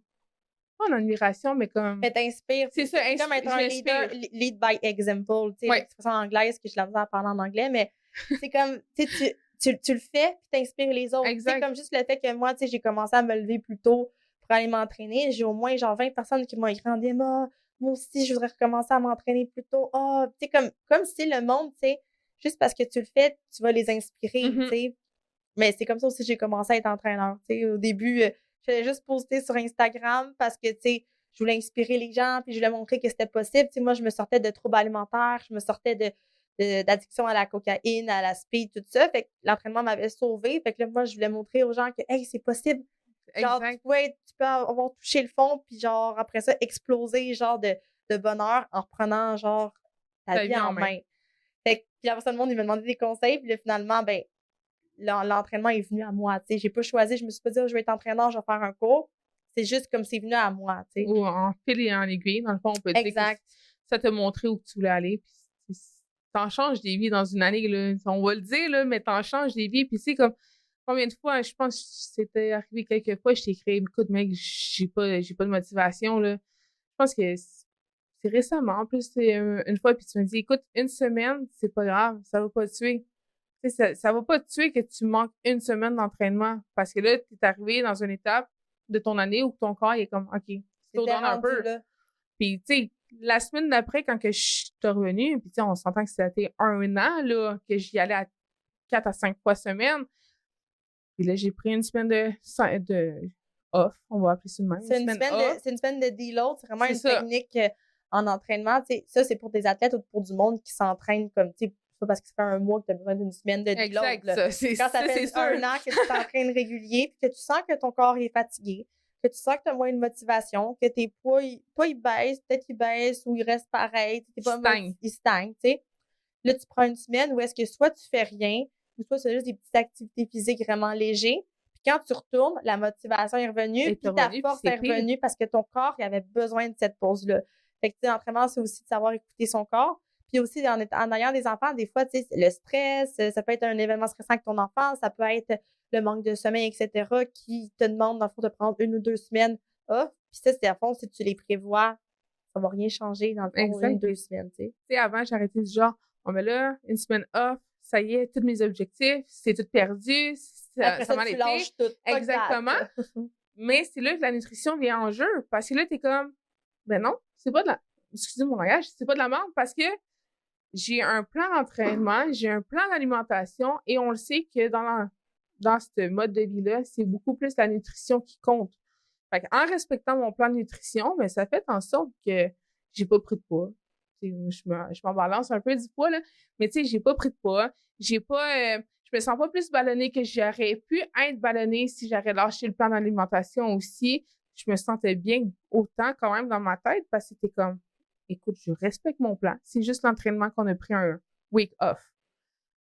pas en admiration, mais comme. Mais t'inspires. C'est ça, C'est comme être un leader, lead by example. Tu sais, l'expression anglaise que je la faisais à parler en anglais, mais c'est comme, tu sais, tu le fais, puis t'inspires les autres. C'est comme juste le fait que moi, tu sais, j'ai commencé à me lever plus tôt pour aller m'entraîner. J'ai au moins, genre, 20 personnes qui m'ont écrit en disant, moi aussi, je voudrais recommencer à m'entraîner plus tôt. Tu sais, comme si le monde, tu sais, juste parce que tu le fais, tu vas les inspirer, tu sais. Mais c'est comme ça aussi que j'ai commencé à être entraîneur. Tu sais, au début, j'allais juste poster sur Instagram parce que, tu sais, je voulais inspirer les gens, puis je voulais montrer que c'était possible. Tu sais, moi, je me sortais de troubles alimentaires, je me sortais d'addiction à la cocaïne, à la speed, tout ça. Fait que l'entraînement m'avait sauvée. Fait que là, moi, je voulais montrer aux gens que, hey, c'est possible. Genre, tu peux avoir touché le fond, puis genre, après ça, exploser, genre, de bonheur en reprenant, genre, ta vie en main. Fait que, puis après ça, le monde, il me demandait des conseils, puis là, finalement, ben, l'entraînement est venu à moi, tu sais. J'ai pas choisi, je me suis pas dit, je vais être entraîneur, je vais faire un cours. C'est juste comme c'est venu à moi, tu sais. Ou en fil et en aiguille, dans le fond, on peut dire que ça t'a montré où tu voulais aller. Puis t'en changes des vies dans une année, là. On va le dire, là, mais t'en changes des vies. Puis c'est comme, combien de fois, je pense que c'était arrivé quelques fois, je t'ai écrit, écoute, mec, j'ai pas de motivation, là. Je pense que c'est récemment, en plus, c'est une fois, puis tu me dis, écoute, une semaine, c'est pas grave, ça va pas te tuer. Tu sais, ça va pas te tuer que tu manques une semaine d'entraînement parce que là, tu es arrivé dans une étape de ton année où ton corps il est comme, OK, slow down un peu. Puis, tu sais, la semaine d'après, quand que je suis revenue, puis tu sais, on s'entend que c'était un an, là, que j'y allais à 4 à 5 fois semaine. Puis là, j'ai pris une semaine de off, on va appeler ça de même. C'est une semaine de deload, c'est vraiment une technique en entraînement. Tu sais, ça, c'est pour des athlètes ou pour du monde qui s'entraîne comme, tu sais, pas parce que ça fait un mois que tu as besoin d'une semaine de deload. Quand ça fait un an que tu t'entraînes régulier, puis que tu sens que ton corps est fatigué, que tu sens que tu as moins de motivation, que tes poids, il baisse, peut-être qu'il baisse ou il reste pareil. Il stagne, tu sais. Là, tu prends une semaine où est-ce que soit tu fais rien, ou soit c'est juste des petites activités physiques vraiment légères. Puis quand tu retournes, la motivation est revenue, puis ta force est revenue parce que ton corps, il avait besoin de cette pause-là. Fait que, tu sais, l'entraînement, c'est aussi de savoir écouter son corps. Puis aussi, en ayant des enfants, des fois, tu sais, le stress, ça peut être un événement stressant avec ton enfant, ça peut être le manque de sommeil, etc., qui te demande, dans le fond, de prendre 1 ou 2 semaines off. Puis ça, c'est à fond, si tu les prévois, ça va rien changer dans le fond, 1 ou 2 semaines, tu sais. Tu sais, avant, j'arrêtais du genre, mais là, une semaine off, ça y est, tous mes objectifs, c'est tout perdu, ça m'en était. Tout. Exactement. Mais c'est là que la nutrition vient en jeu, parce que là, t'es comme, ben non, c'est pas de la, excusez mon langage, c'est pas de la merde, parce que j'ai un plan d'entraînement, j'ai un plan d'alimentation, et on le sait que dans ce mode de vie-là, c'est beaucoup plus la nutrition qui compte. Fait en respectant mon plan de nutrition, mais ça fait en sorte que j'ai pas pris de poids. Je m'en balance un peu du poids, là, mais tu sais, j'ai pas pris de poids. Je me sens pas plus ballonnée que j'aurais pu être ballonnée si j'aurais lâché le plan d'alimentation aussi. Je me sentais bien autant quand même dans ma tête parce que c'était comme, écoute, je respecte mon plan. C'est juste l'entraînement qu'on a pris un week off.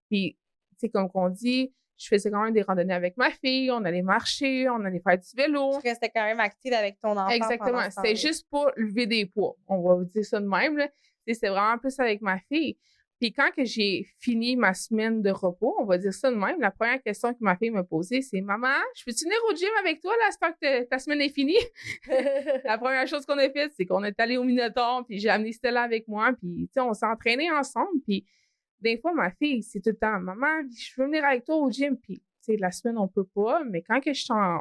Puis, tu sais, comme qu'on dit, je faisais quand même des randonnées avec ma fille, on allait marcher, on allait faire du vélo. Tu restais quand même active avec ton enfant. Exactement. C'était juste pour lever des poids. On va vous dire ça de même, là. C'était vraiment plus avec ma fille. Puis quand que j'ai fini ma semaine de repos, on va dire ça de même, la première question que ma fille m'a posée, c'est « Maman, je peux-tu venir au gym avec toi, là, j'espère que ta semaine est finie? » La première chose qu'on a faite, c'est qu'on est allé au Minotaur, puis j'ai amené Stella avec moi, puis tu sais, on s'est entraînés ensemble, puis des fois, ma fille, c'est tout le temps « Maman, je veux venir avec toi au gym. » Puis, tu sais, la semaine, on peut pas, mais quand que je suis en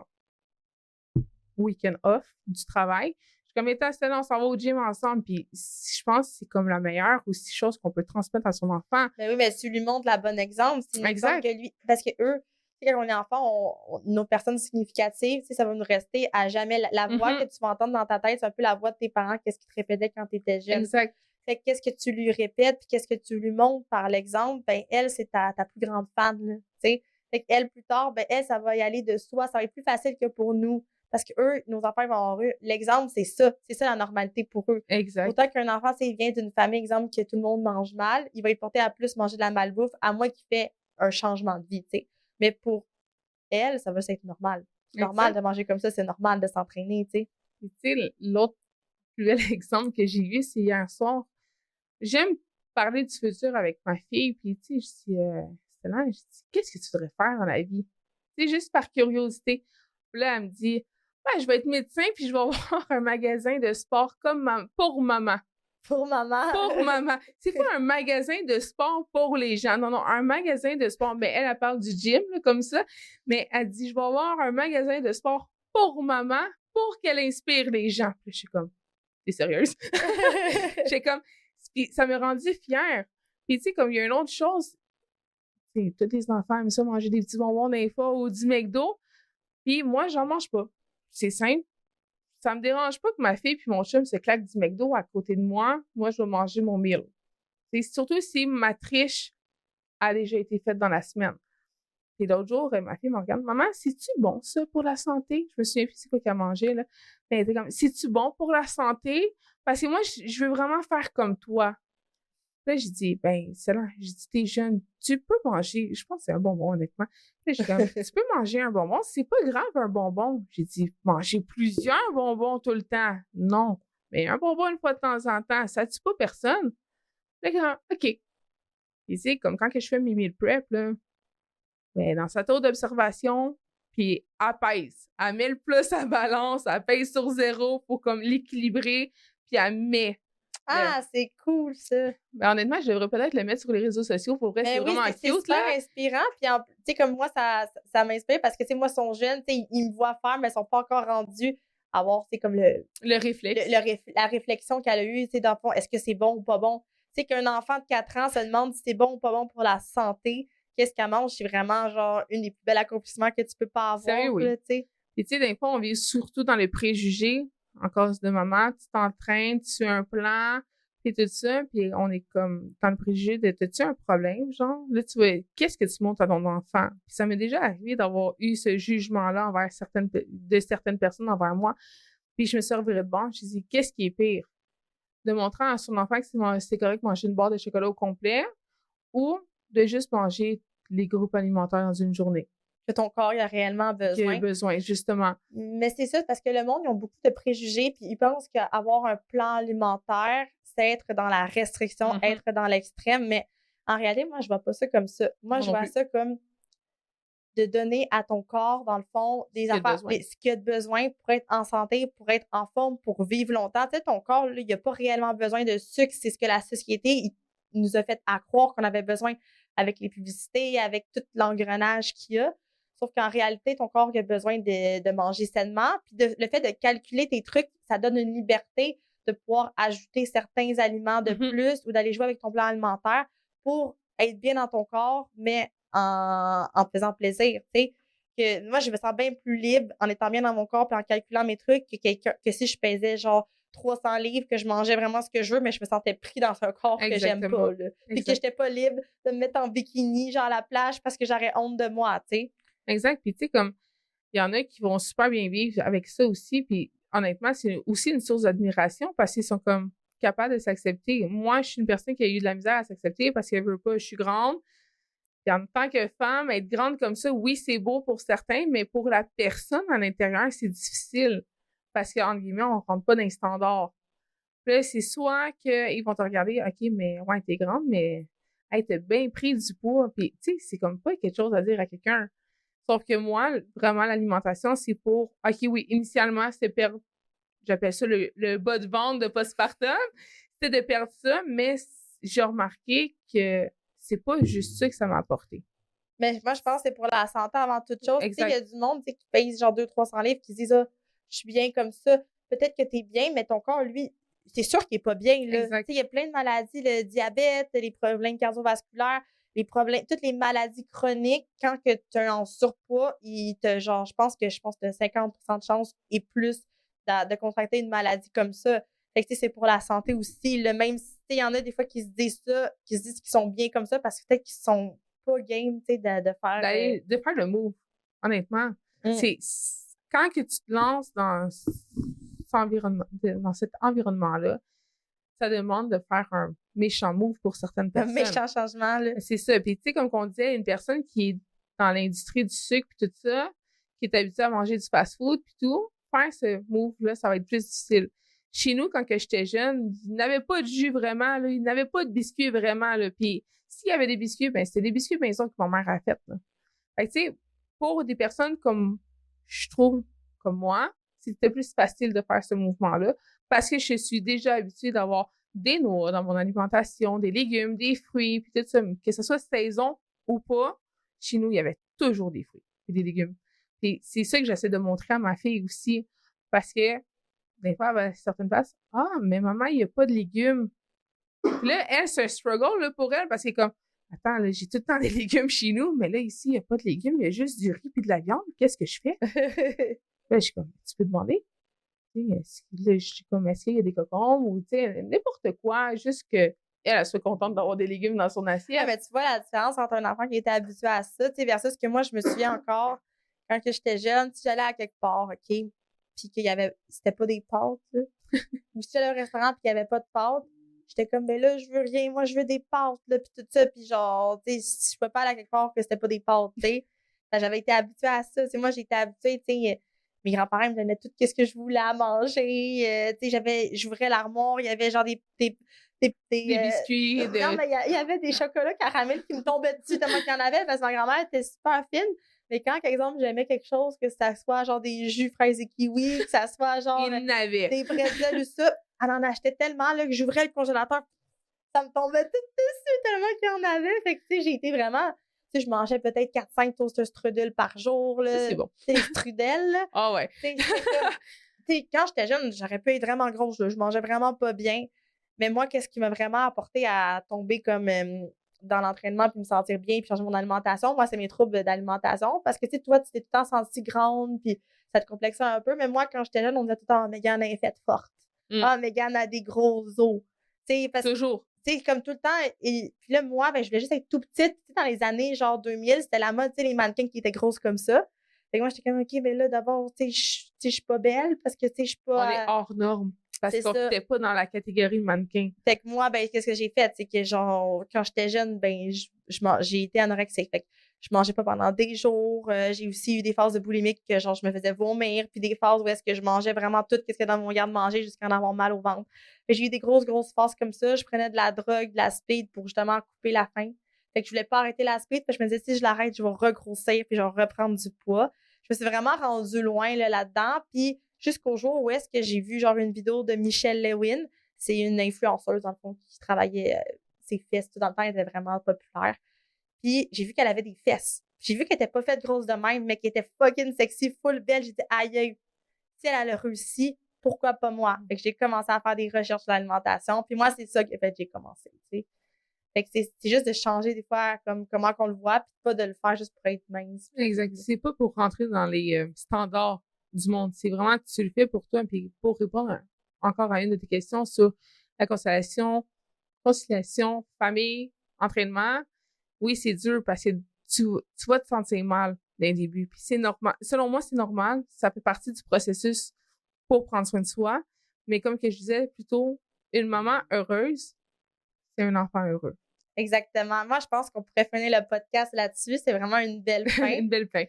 week-end off du travail, comme étant Stella, on s'en va au gym ensemble, puis je pense que c'est comme la meilleure aussi chose qu'on peut transmettre à son enfant. Ben oui, mais tu lui montres la bonne exemple. C'est une exemple que lui, parce que eux, quand on est enfant, nos personnes significatives, ça va nous rester à jamais. La voix que tu vas entendre dans ta tête, c'est un peu la voix de tes parents, qu'est-ce qu'ils te répétaient quand tu étais jeune. Exact. Fait que qu'est-ce que tu lui répètes, puis qu'est-ce que tu lui montres par l'exemple, ben elle, c'est ta plus grande fan, tu sais. Fait qu'elle, plus tard, ben elle, ça va y aller de soi. Ça va être plus facile que pour nous parce que eux, nos enfants ils vont avoir eu l'exemple, c'est ça la normalité pour eux. Exact. Autant qu'un enfant, tu sais, il vient d'une famille, exemple, que tout le monde mange mal, il va y porter à plus manger de la malbouffe, à moins qu'il fait un changement de vie, tu sais. Mais pour elle, ça va être normal. C'est normal de manger comme ça, c'est normal de s'entraîner, tu sais. Tu sais, l'autre plus bel exemple que j'ai vu, c'est hier soir. J'aime parler du futur avec ma fille, puis tu sais, je dis, Stella, je dis, qu'est-ce que tu voudrais faire dans la vie? Tu sais, juste par curiosité. Puis là, elle me dit, ben, je vais être médecin, puis je vais avoir un magasin de sport comme pour maman. Pour maman. Pour maman. C'est pas un magasin de sport pour les gens. Non, un magasin de sport. Ben, elle parle du gym, là, comme ça. Mais elle dit, je vais avoir un magasin de sport pour maman pour qu'elle inspire les gens. Puis je suis comme, t'es sérieuse? J'ai comme, puis ça m'a rendu fière. Puis tu sais, comme il y a une autre chose, tous les enfants aiment ça manger des petits bonbons d'info ou du McDo. Puis moi, j'en mange pas. C'est simple. Ça me dérange pas que ma fille puis mon chum se claquent du McDo à côté de moi. Moi, je vais manger mon meal. C'est surtout si ma triche a déjà été faite dans la semaine. Puis l'autre jour, ma fille me regarde. Maman, c'est-tu bon ça pour la santé? Je me souviens plus c'est quoi qu'elle a mangé, là. Mais elle était comme, c'est-tu bon pour la santé? Parce que moi, je veux vraiment faire comme toi. Là, j'ai dit, ben, c'est là. J'ai dit, t'es jeune, tu peux manger. Je pense que c'est un bonbon, honnêtement. Là, j'ai comme, tu peux manger un bonbon. C'est pas grave, un bonbon. J'ai dit, manger plusieurs bonbons tout le temps. Non. Mais un bonbon une fois de temps en temps, ça tue pas personne. Là, comme, OK. Puis, c'est comme quand que je fais mes meal prep, là, ben, dans sa tour d'observation, puis elle pèse. Elle met le plus à balance, elle pèse sur 0 pour comme l'équilibrer, puis elle met. Ah, c'est cool, ça. Ben, honnêtement, je devrais peut-être le mettre sur les réseaux sociaux. Pour vrai, c'est Oui, vraiment c'est cute, super là. inspirant. Puis, tu sais, comme moi, ça m'inspire parce que, tu sais, moi, ils sont jeunes, tu sais, ils me voient faire, mais ils sont pas encore rendus à avoir, c'est comme Le réflexe. la réflexion qu'elle a eue, tu sais, dans le fond, est-ce que c'est bon ou pas bon? Tu sais, qu'un enfant de 4 ans se demande si c'est bon ou pas bon pour la santé, qu'est-ce qu'elle mange, c'est vraiment, genre, une des plus belles accomplissements que tu peux pas avoir, Sérieux, oui. là, tu sais. Et tu sais, des fois, on vit surtout dans les préjugés, en cause de maman. Tu t'entraînes, tu suis un plan, puis tout ça, puis on est comme dans le préjugé de t'as-tu un problème, genre? Là, tu vois, qu'est-ce que tu montres à ton enfant? Puis ça m'est déjà arrivé d'avoir eu ce jugement-là envers certaines personnes envers moi. Puis je me suis revirée de bord, je me suis dit, qu'est-ce qui est pire? De montrer à son enfant que c'est correct de manger une barre de chocolat au complet ou de juste manger les groupes alimentaires dans une journée. Que ton corps il a réellement besoin. Qui a besoin, justement. Mais c'est ça, parce que le monde, ils ont beaucoup de préjugés, puis ils pensent qu'avoir un plan alimentaire, c'est être dans la restriction, être dans l'extrême. Mais en réalité, moi, je vois pas ça comme ça. Moi, je vois ça comme de donner à ton corps, dans le fond, des affaires, ce qu'il a de besoin pour être en santé, pour être en forme, pour vivre longtemps. Tu sais, ton corps, là, il n'a pas réellement besoin de sucre. C'est ce que la société nous a fait à croire qu'on avait besoin avec les publicités, avec tout l'engrenage qu'il y a. Sauf qu'en réalité, ton corps il a besoin de manger sainement. Puis le fait de calculer tes trucs, ça donne une liberté de pouvoir ajouter certains aliments de plus ou d'aller jouer avec ton plan alimentaire pour être bien dans ton corps, mais en te faisant plaisir, tu sais. Que moi, je me sens bien plus libre en étant bien dans mon corps et en calculant mes trucs que si je pesais genre 300 livres, que je mangeais vraiment ce que je veux, mais je me sentais pris dans un corps que j'aime pas, là. Puis que j'étais pas libre de me mettre en bikini, genre à la plage, parce que j'aurais honte de moi, tu sais. Exact. Puis, tu sais, comme, il y en a qui vont super bien vivre avec ça aussi. Puis, honnêtement, c'est aussi une source d'admiration parce qu'ils sont comme capables de s'accepter. Moi, je suis une personne qui a eu de la misère à s'accepter parce qu'elle veut pas, je suis grande. Et en tant que femme, être grande comme ça, oui, c'est beau pour certains, mais pour la personne à l'intérieur, c'est difficile parce qu'entre guillemets, on rentre pas dans les standards. Puis là, c'est soit qu'ils vont te regarder, OK, mais ouais, t'es grande, mais hey, t'as bien pris du poids. Puis, tu sais, c'est comme pas quelque chose à dire à quelqu'un. Sauf que moi, vraiment, l'alimentation, c'est pour, OK, oui, initialement, c'était perdre, j'appelle ça le bas de ventre de postpartum, c'était de perdre ça, mais j'ai remarqué que c'est pas juste ça que ça m'a apporté. Mais moi, je pense que c'est pour la santé avant toute chose. Tu sais, il y a du monde qui pèse genre 200-300 livres qui se disent, ah, je suis bien comme ça. Peut-être que tu es bien, mais ton corps, lui, c'est sûr qu'il est pas bien, là. Tu sais, il y a plein de maladies, le diabète, les problèmes cardiovasculaires, les problèmes, toutes les maladies chroniques, quand que tu es en surpoids, je pense que tu as 50% de chance et plus de contracter une maladie comme ça. Fait que, tu sais, c'est pour la santé aussi. Même si, il y en a des fois qui se disent ça, qui se disent qu'ils sont bien comme ça parce que peut-être qu'ils sont pas game, tu sais, de faire... De faire le move, honnêtement. C'est quand que tu te lances dans cet environnement-là, ça demande de faire un méchant move pour certaines Un personnes. méchant changement, là. C'est ça. Puis, tu sais, comme on disait, une personne qui est dans l'industrie du sucre puis tout ça, qui est habituée à manger du fast-food puis tout, faire ce move-là, ça va être plus difficile. Chez nous, quand que j'étais jeune, il n'avait pas de jus vraiment, là. Il n'avait pas de biscuits vraiment, là. Puis, s'il y avait des biscuits, ben c'était des biscuits maison que ma mère a fait, là. Fait que, tu sais, pour des personnes comme, je trouve, comme moi, c'était plus facile de faire ce mouvement-là parce que je suis déjà habituée d'avoir des noix dans mon alimentation, des légumes, des fruits, puis tout ça, que ce soit saison ou pas, chez nous, il y avait toujours des fruits et des légumes. Puis c'est ça que j'essaie de montrer à ma fille aussi, parce que des fois, à certaines places, « Ah, mais maman, il n'y a pas de légumes. » Puis là, elle, c'est un struggle là, pour elle, parce qu'elle est comme, « Attends, là, j'ai tout le temps des légumes chez nous, mais là, ici, il n'y a pas de légumes, il y a juste du riz puis de la viande. Qu'est-ce que je fais? » Là, je suis comme, « Tu peux demander? » Là, je suis comme, est-ce qu'il y a des cocombes ou, tu sais, n'importe quoi, juste qu'elle soit contente d'avoir des légumes dans son assiette. Ah, mais tu vois la différence entre un enfant qui était habitué à ça, tu sais, versus que moi, je me souviens encore, quand que j'étais jeune, si j'allais à quelque part, OK, puis qu'il y avait, c'était pas des pâtes, là, ou si j'allais au restaurant puis qu'il y avait pas de pâtes, j'étais comme, ben là, je veux rien, moi, je veux des pâtes, là, puis tout ça, puis genre, tu sais, si je pouvais pas aller à quelque part que c'était pas des pâtes, tu sais, ben, j'avais été habituée à ça, tu sais, moi, j'étais habituée, tu sais, mes grands-parents me donnaient tout ce que je voulais à manger, tu sais, j'ouvrais l'armoire, il y avait genre Des biscuits, non, mais il y avait des chocolats caramel qui me tombaient dessus tellement qu'il y en avait parce que ma grand-mère était super fine. Mais quand, par exemple, j'aimais quelque chose, que ça soit genre des jus fraises et kiwi, que ça soit genre il n'avait. des bretzels ou ça, elle en achetait tellement là, que j'ouvrais le congélateur, ça me tombait tout dessus tellement qu'il y en avait. Fait que, tu sais, j'ai été vraiment... Tu sais, je mangeais peut-être 4-5 toasts strudel par jour, là. Ça, c'est bon. Tu sais, les strudels, là. Ah ouais. Tu sais, quand j'étais jeune, j'aurais pu être vraiment grosse, là. Je mangeais vraiment pas bien. Mais moi, qu'est-ce qui m'a vraiment apporté à tomber comme dans l'entraînement puis me sentir bien puis changer mon alimentation? Moi, c'est mes troubles d'alimentation parce que, tu sais, toi, tu t'es tout le temps sentie grande puis ça te complexait un peu. Mais moi, quand j'étais jeune, on disait tout le temps, « Ah, Mégane a une fête forte. Ah, Mégane a des gros os. » Tu sais, parce que, toujours. tu sais, comme tout le temps. Puis là, moi, ben, je voulais juste être tout petite. Tu sais, dans les années genre 2000, c'était la mode, tu sais, les mannequins qui étaient grosses comme ça. Fait que moi, j'étais comme, OK, mais là, d'abord, tu sais, je suis pas belle parce que, tu sais, je suis pas... On est hors norme. Parce qu'on n'était pas dans la catégorie de mannequin. Fait que moi, ben, qu'est-ce que j'ai fait? C'est que, genre, quand j'étais jeune, ben, j'ai été anorexique. Fait que je mangeais pas pendant des jours. J'ai aussi eu des phases de boulimique que, genre, je me faisais vomir. Puis des phases où est-ce que je mangeais vraiment tout ce qu'il y a dans mon garde-manger jusqu'à en avoir mal au ventre. Fait que j'ai eu des grosses phases comme ça. Je prenais de la drogue, de la speed pour justement couper la faim. Fait que je voulais pas arrêter la speed. Parce que je me disais, si je l'arrête, je vais regrossir puis je vais reprendre du poids. Je me suis vraiment rendue loin, là-dedans. Puis jusqu'au jour où est-ce que j'ai vu, genre, une vidéo de Michelle Lewin. C'est une influenceuse, dans le fond, qui travaillait ses fesses. Tout dans le temps, elle était vraiment populaire. Puis, j'ai vu qu'elle avait des fesses. J'ai vu qu'elle était pas faite grosse de même, mais qu'elle était fucking sexy, full belle. J'ai dit, aïe, si elle a réussi, pourquoi pas moi? Fait que j'ai commencé à faire des recherches sur l'alimentation. Puis moi, c'est ça qui a fait que j'ai commencé, tu sais. Fait que c'est juste de changer des fois comme comment qu'on le voit, puis pas de le faire juste pour être mince. Exact. C'est pas pour rentrer dans les standards du monde. C'est vraiment que tu le fais pour toi. Puis pour répondre encore à une de tes questions sur la conciliation, famille, entraînement, oui, c'est dur parce que tu vas te sentir mal dès le début. Puis c'est normal. Selon moi, c'est normal. Ça fait partie du processus pour prendre soin de soi. Mais comme que je disais plutôt, une maman heureuse, c'est un enfant heureux. Exactement. Moi, je pense qu'on pourrait finir le podcast là-dessus. C'est vraiment une belle fin. Une belle fin.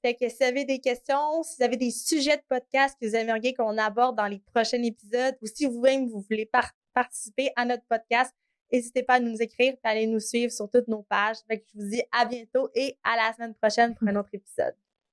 Fait que si vous avez des questions, si vous avez des sujets de podcast que vous aimeriez qu'on aborde dans les prochains épisodes ou si vous-même vous voulez participer à notre podcast, n'hésitez pas à nous écrire et à aller nous suivre sur toutes nos pages. Fait que je vous dis à bientôt et à la semaine prochaine pour un autre épisode.